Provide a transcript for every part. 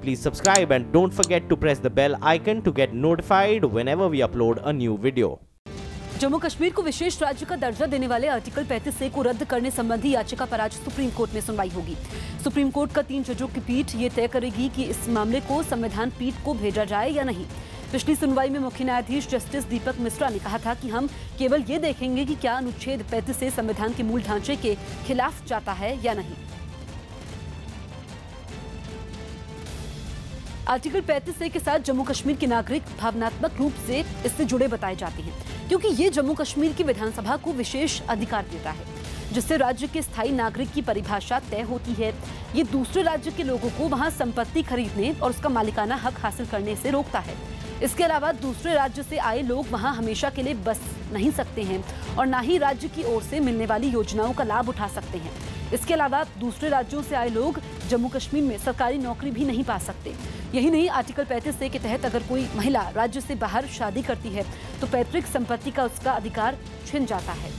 please subscribe and don't forget to press the bell icon to get notified whenever we upload a new video. Jammu Kashmir को विशेष राज्य का दर्जा देने वाले article 35A को रद्द करने संबंधी याचिका पर आज सुप्रीम कोर्ट में सुनवाई होगी। सुप्रीम कोर्ट का 3 जजों की पीठ ये तय करेगी कि इस मामले को संविधान पीठ को भेजा जाए या नहीं। पिछली सुनवाई में मुख्य न्यायाधीश जस्टिस दीपक मिश्रा ने कहा था कि हम केवल ये देखेंगे कि क्या अनुच्छेद 35A संविधान के मूल ढांचे के खिलाफ जाता है या नहीं। आर्टिकल 35A के साथ जम्मू कश्मीर के नागरिक भावनात्मक रूप से इससे जुड़े बताए जाते हैं, क्योंकि ये जम्मू कश्मीर की विधानसभा को विशेष अधिकार देता है, जिससे राज्य के स्थायी नागरिक की परिभाषा तय होती है। ये दूसरे राज्य के लोगों को वहां संपत्ति खरीदने और उसका मालिकाना हक हासिल करने से रोकता है। इसके अलावा दूसरे राज्य से आए लोग वहां हमेशा के लिए बस नहीं सकते हैं और न ही राज्य की ओर से मिलने वाली योजनाओं का लाभ उठा सकते हैं। इसके अलावा दूसरे राज्यों से आए लोग जम्मू कश्मीर में सरकारी नौकरी भी नहीं पा सकते। यही नहीं, आर्टिकल 35A के तहत अगर कोई महिला राज्य से बाहर शादी करती है तो पैतृक संपत्ति का उसका अधिकार छिन जाता है।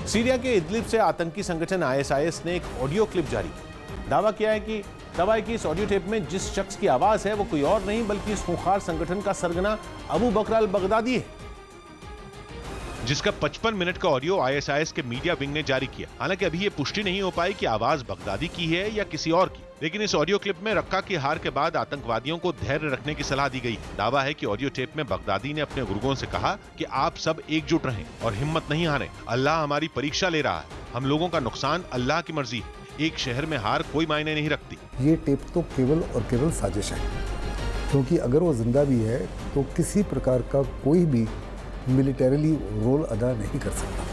सीरिया के इदलिब से आतंकी संगठन ISIS ने एक ऑडियो क्लिप जारी की। दावा है कि इस ऑडियो टेप में जिस शख्स की आवाज है वो कोई और नहीं बल्कि इस खूंखार संगठन का सरगना अबू बकर अल बगदादी है, जिसका 55 मिनट का ऑडियो ISIS के मीडिया विंग ने जारी किया। हालांकि अभी ये पुष्टि नहीं हो पाई कि आवाज बगदादी की है या किसी और की, लेकिन इस ऑडियो क्लिप में रक्का की हार के बाद आतंकवादियों को धैर्य रखने की सलाह दी गई। दावा है कि ऑडियो टेप में बगदादी ने अपने गुर्गों से कहा कि आप सब एकजुट रहें और हिम्मत नहीं हारें। अल्लाह हमारी परीक्षा ले रहा है, हम लोगों का नुकसान अल्लाह की मर्जी है, एक शहर में हार कोई मायने नहीं रखती। ये टेप तो केवल और केवल साजिश है, क्योंकि अगर वो जिंदा भी है तो किसी प्रकार का कोई भी मिलिटरीली रोल अदा नहीं कर सकता।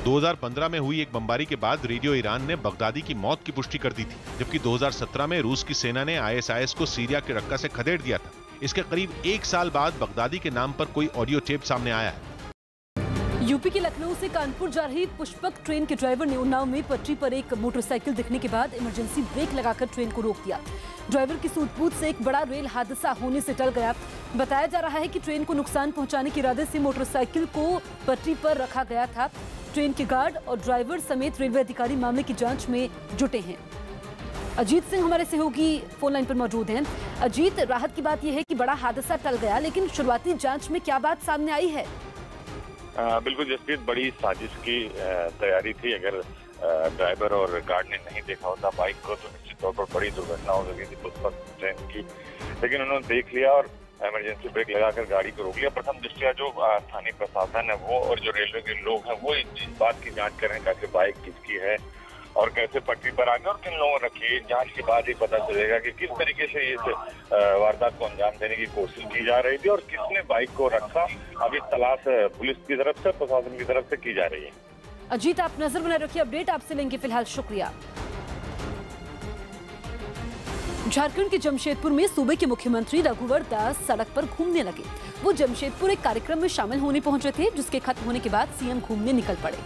2015 में हुई एक बमबारी के बाद रेडियो ईरान ने बगदादी की मौत की पुष्टि कर दी थी, जबकि 2017 में रूस की सेना ने ISIS को सीरिया के रक्का से खदेड़ दिया था। इसके करीब 1 साल बाद बगदादी के नाम पर कोई ऑडियो टेप सामने आया है। यूपी के लखनऊ से कानपुर जा रही पुष्पक ट्रेन के ड्राइवर ने उन्नाव में पटरी पर एक मोटरसाइकिल दिखने के बाद इमरजेंसी ब्रेक लगाकर ट्रेन को रोक दिया। ड्राइवर की सूझबूझ से एक बड़ा रेल हादसा होने से टल गया। बताया जा रहा है कि ट्रेन को नुकसान पहुंचाने के इरादे से मोटरसाइकिल को पटरी पर रखा गया था। ट्रेन के गार्ड और ड्राइवर समेत रेलवे अधिकारी मामले की जांच में जुटे हैं। अजीत सिंह हमारे सहयोगी फोन लाइन पर मौजूद हैं। अजीत, राहत की बात यह है कि बड़ा हादसा टल गया, लेकिन शुरुआती जांच में क्या बात सामने आई है? बिल्कुल जसप्रीत, बड़ी साजिश की तैयारी थी। अगर ड्राइवर और गार्ड ने नहीं देखा होता बाइक को तो निश्चित तौर पर बड़ी दुर्घटना हो गई थी पुष्पक ट्रेन की, लेकिन उन्होंने देख लिया और इमरजेंसी ब्रेक लगाकर गाड़ी को रोक लिया। प्रथम दृष्टया जो स्थानीय प्रशासन है वो और जो रेलवे के लोग हैं वो इस बात की जांच कर रहे हैं कि बाइक किसकी है और कैसे पटरी पर आ गए और किन लोगों ने रखी। जांच के बाद ही पता चलेगा कि किस तरीके से इस वारदात को अंजाम देने की कोशिश की जा रही थी और किसने बाइक को रखा। अभी तलाश पुलिस की तरफ से, प्रशासन की तरफ से की जा रही है। अजीत, आप नजर बनाए रखिए, अपडेट आपसे लेंगे। फिलहाल शुक्रिया। झारखंड के जमशेदपुर में सूबे के मुख्यमंत्री रघुवर दास सड़क पर घूमने लगे। वो जमशेदपुर एक कार्यक्रम में शामिल होने पहुंचे थे, जिसके खत्म होने के बाद सीएम घूमने निकल पड़े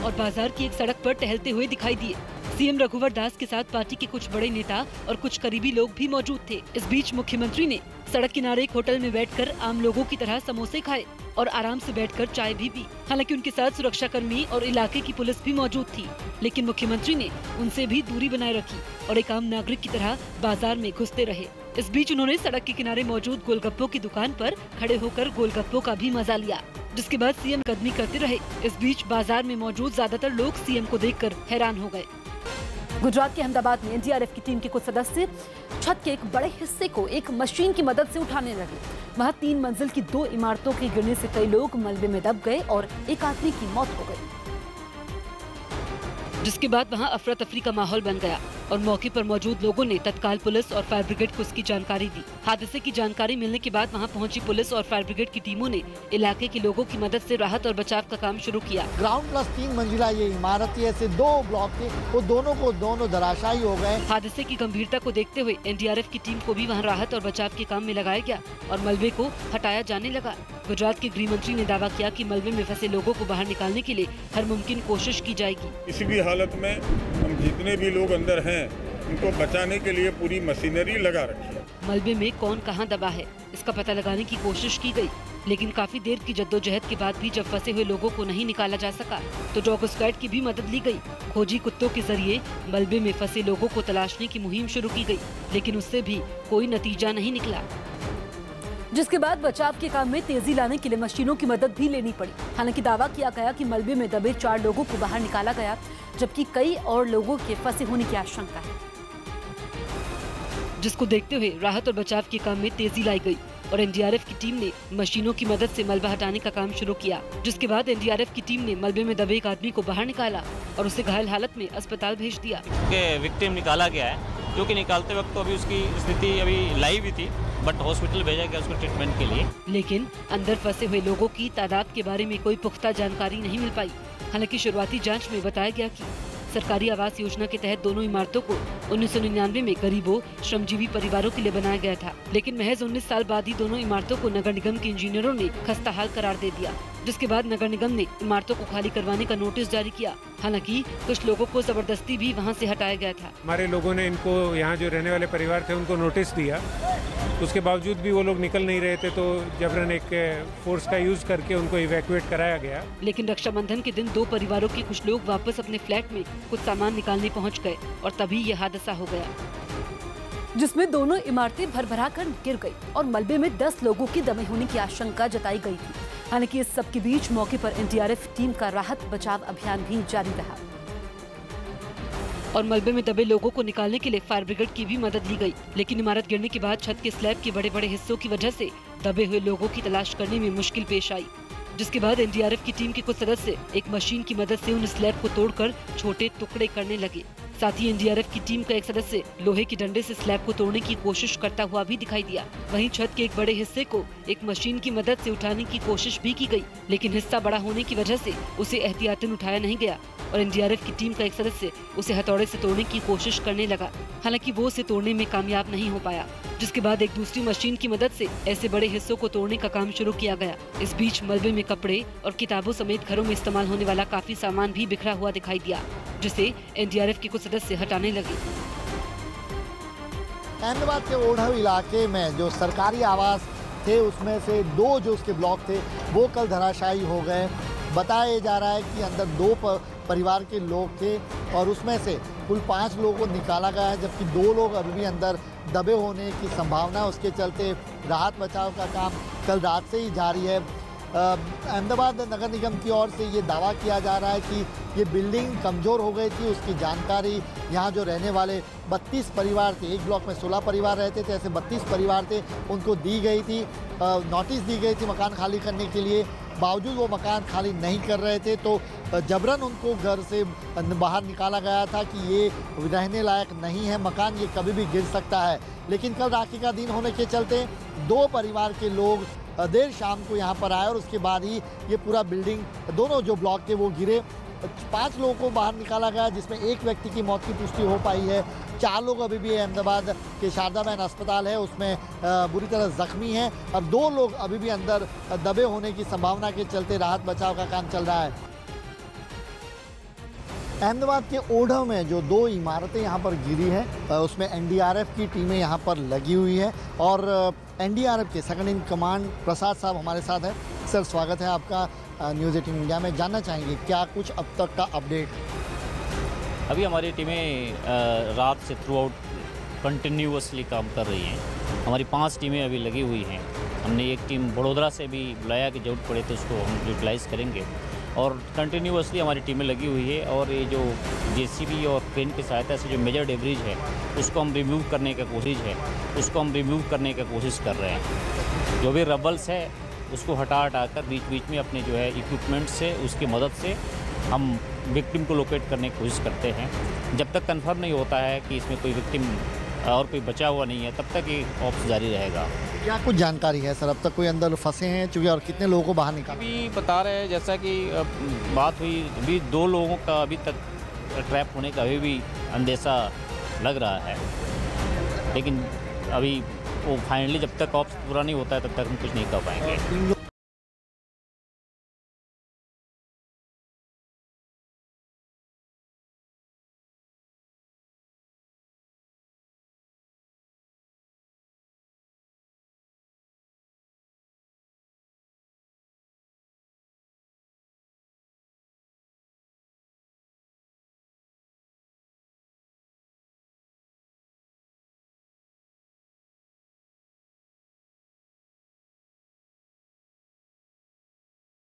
और बाजार की एक सड़क पर टहलते हुए दिखाई दिए। सीएम रघुवर दास के साथ पार्टी के कुछ बड़े नेता और कुछ करीबी लोग भी मौजूद थे। इस बीच मुख्यमंत्री ने सड़क किनारे एक होटल में बैठकर आम लोगों की तरह समोसे खाए और आराम से बैठकर चाय भी पी। हालांकि उनके साथ सुरक्षाकर्मी और इलाके की पुलिस भी मौजूद थी, लेकिन मुख्यमंत्री ने उनसे भी दूरी बनाए रखी और एक आम नागरिक की तरह बाजार में घुसते रहे। इस बीच उन्होंने सड़क के किनारे मौजूद गोलगप्पों की दुकान पर खड़े होकर गोलगप्पों का भी मजा लिया, जिसके बाद सीएम कदमी करते रहे। इस बीच बाजार में मौजूद ज्यादातर लोग सीएम को देखकर हैरान हो गए। गुजरात के अहमदाबाद में एनडीआरएफ की टीम के कुछ सदस्य छत के एक बड़े हिस्से को एक मशीन की मदद से उठाने लगे। वहां 3 मंजिल की 2 इमारतों के गिरने से कई लोग मलबे में दब गए और एक आदमी की मौत हो गई, जिसके बाद वहां अफरा तफरी का माहौल बन गया और मौके पर मौजूद लोगों ने तत्काल पुलिस और फायर ब्रिगेड को इसकी जानकारी दी। हादसे की जानकारी मिलने के बाद वहां पहुंची पुलिस और फायर ब्रिगेड की टीमों ने इलाके के लोगों की मदद से राहत और बचाव का काम शुरू किया। ग्राउंड प्लस 3 मंजिला ये इमारत है, ऐसे 2 ब्लॉक थे, वो दोनों धराशायी हो गए। हादसे की गंभीरता को देखते हुए एनडीआरएफ की टीम को भी वहाँ राहत और बचाव के काम में लगाया गया और मलबे को हटाया जाने लगा। गुजरात के गृह मंत्री ने दावा किया कि मलबे में फंसे लोगों को बाहर निकालने के लिए हर मुमकिन कोशिश की जाएगी। किसी भी हालत में हम जितने भी लोग अंदर हैं उनको बचाने के लिए पूरी मशीनरी लगा रखी है। मलबे में कौन कहां दबा है इसका पता लगाने की कोशिश की गई। लेकिन काफी देर की जद्दोजहद के बाद भी जब फंसे हुए लोगों को नहीं निकाला जा सका तो डॉग स्क्वाड की भी मदद ली गई। खोजी कुत्तों के जरिए मलबे में फंसे लोगों को तलाशने की मुहिम शुरू की गई, लेकिन उससे भी कोई नतीजा नहीं निकला, जिसके बाद बचाव के काम में तेजी लाने के लिए मशीनों की मदद भी लेनी पड़ी। हालांकि दावा किया गया कि मलबे में दबे 4 लोगों को बाहर निकाला गया, जबकि कई और लोगों के फंसे होने की आशंका है, जिसको देखते हुए राहत और बचाव के काम में तेजी लाई गई और एनडीआरएफ की टीम ने मशीनों की मदद से मलबा हटाने का काम शुरू किया। जिसके बाद एनडीआरएफ की टीम ने मलबे में दबे एक आदमी को बाहर निकाला और उसे घायल हालत में अस्पताल भेज दिया। विक्टिम निकाला गया है, क्योंकि निकालते वक्त तो अभी उसकी स्थिति अभी लाइव ही थी, बट हॉस्पिटल भेजा गया उसको ट्रीटमेंट के लिए। लेकिन अंदर फंसे हुए लोगों की तादाद के बारे में कोई पुख्ता जानकारी नहीं मिल पाई। हालांकि शुरुआती जांच में बताया गया कि सरकारी आवास योजना के तहत दोनों इमारतों को 1999 में गरीबों श्रमजीवी परिवारों के लिए बनाया गया था, लेकिन महज 19 साल बाद ही दोनों इमारतों को नगर निगम के इंजीनियरों ने खस्ताहाल करार दे दिया, जिसके बाद नगर निगम ने इमारतों को खाली करवाने का नोटिस जारी किया। हालांकि कुछ लोगों को जबरदस्ती भी वहां से हटाया गया था। हमारे लोगों ने इनको यहाँ जो रहने वाले परिवार थे उनको नोटिस दिया, उसके बावजूद भी वो लोग निकल नहीं रहे थे, तो जबरन एक फोर्स का यूज करके उनको इवैक्यूएट कराया गया। लेकिन रक्षाबंधन के दिन 2 परिवारों के कुछ लोग वापस अपने फ्लैट में कुछ सामान निकालने पहुंच गए और तभी यह हादसा हो गया, जिसमें दोनों इमारतें भरभरा कर गिर गई और मलबे में 10 लोगों की दमे होने की आशंका जताई गई थी। हालांकि इस सब के बीच मौके पर एनडीआरएफ टीम का राहत बचाव अभियान भी जारी रहा और मलबे में दबे लोगों को निकालने के लिए फायर ब्रिगेड की भी मदद ली गई। लेकिन इमारत गिरने के बाद छत के स्लैब के बड़े बड़े हिस्सों की वजह से दबे हुए लोगों की तलाश करने में मुश्किल पेश आई, जिसके बाद एनडीआरएफ की टीम के कुछ सदस्य एक मशीन की मदद से उन स्लैब को तोड़कर छोटे टुकड़े करने लगे। साथ ही एनडीआरएफ की टीम का एक सदस्य लोहे की डंडे से स्लैब को तोड़ने की कोशिश करता हुआ भी दिखाई दिया। वहीं छत के एक बड़े हिस्से को एक मशीन की मदद से उठाने की कोशिश भी की गई, लेकिन हिस्सा बड़ा होने की वजह से उसे एहतियातन उठाया नहीं गया और एनडीआरएफ की टीम का एक सदस्य उसे हथौड़े से तोड़ने की कोशिश करने लगा। हालांकि वो उसे तोड़ने में कामयाब नहीं हो पाया, जिसके बाद एक दूसरी मशीन की मदद से ऐसे बड़े हिस्सों को तोड़ने का काम शुरू किया गया। इस बीच मलबे में कपड़े और किताबों समेत घरों में इस्तेमाल होने वाला काफी सामान भी बिखरा हुआ दिखाई दिया, जिसे एनडीआरएफ के कुछ सदस्य हटाने लगे। अहमदाबाद के ओढ़व इलाके में जो सरकारी आवास थे उसमें से 2 जो उसके ब्लॉक थे वो कल धराशायी हो गए। बताया जा रहा है कि अंदर 2 परिवार के लोग थे और उसमें से कुल 5 लोगों को निकाला गया है, जबकि 2 लोग अभी भी अंदर दबे होने की संभावना। उसके चलते राहत बचाव का काम कल रात से ही जारी है। अहमदाबाद नगर निगम की ओर से ये दावा किया जा रहा है कि ये बिल्डिंग कमज़ोर हो गई थी, उसकी जानकारी यहाँ जो रहने वाले 32 परिवार थे, एक ब्लॉक में 16 परिवार रहते थे, ऐसे 32 परिवार थे, उनको दी गई थी, नोटिस दी गई थी मकान खाली करने के लिए। बावजूद वो मकान खाली नहीं कर रहे थे तो जबरन उनको घर से बाहर निकाला गया था कि ये रहने लायक नहीं है मकान, ये कभी भी गिर सकता है। लेकिन कल राखी का दिन होने के चलते 2 परिवार के लोग देर शाम को यहाँ पर आए और उसके बाद ही ये पूरा बिल्डिंग, दोनों जो ब्लॉक थे वो गिरे। 5 लोगों को बाहर निकाला गया, जिसमें एक व्यक्ति की मौत की पुष्टि हो पाई है। 4 लोग अभी भी अहमदाबाद के शारदा बहन अस्पताल है उसमें बुरी तरह जख्मी हैं और 2 लोग अभी भी अंदर दबे होने की संभावना के चलते राहत बचाव का काम चल रहा है। अहमदाबाद के ओढ़व में जो 2 इमारतें यहाँ पर गिरी हैं उसमें एनडीआरएफ की टीमें यहाँ पर लगी हुई हैं और एनडीआरएफ के सेकंड इन कमांड प्रसाद साहब हमारे साथ हैं। सर, स्वागत है आपका न्यूज़ 18 इंडिया में। जानना चाहेंगे क्या कुछ अब तक का अपडेट? अभी हमारी टीमें रात से थ्रू आउट कंटिन्यूअसली काम कर रही हैं। हमारी 5 टीमें अभी लगी हुई हैं। हमने एक टीम बड़ोदरा से भी बुलाया कि जरूरत पड़े तो उसको हम यूटिलाइज़ करेंगे और कंटिन्यूअसली हमारी टीमें लगी हुई है। और ये जो जेसीबी और क्रेन की सहायता से जो मेजर डेब्रीज है उसको हम रिमूव करने का कोशिश कर रहे हैं। जो भी रबल्स है उसको हटा कर बीच बीच में अपने जो है इक्विपमेंट से उसकी मदद से हम विक्टिम को लोकेट करने की कोशिश करते हैं। जब तक कंफर्म नहीं होता है कि इसमें कोई विक्टिम और कोई बचा हुआ नहीं है तब तक ये ऑप्स जारी रहेगा। क्या कुछ जानकारी है सर, अब तक कोई अंदर फंसे हैं चूँकि और कितने लोगों को बाहर निकाला? अभी बता रहे हैं जैसा कि बात हुई, अभी 2 लोगों का अभी तक ट्रैप होने का अभी भी अंदेशा लग रहा है, लेकिन अभी वो फाइनली जब तक ऑप्स पूरा नहीं होता है तब तक हम कुछ नहीं कर पाएंगे। 3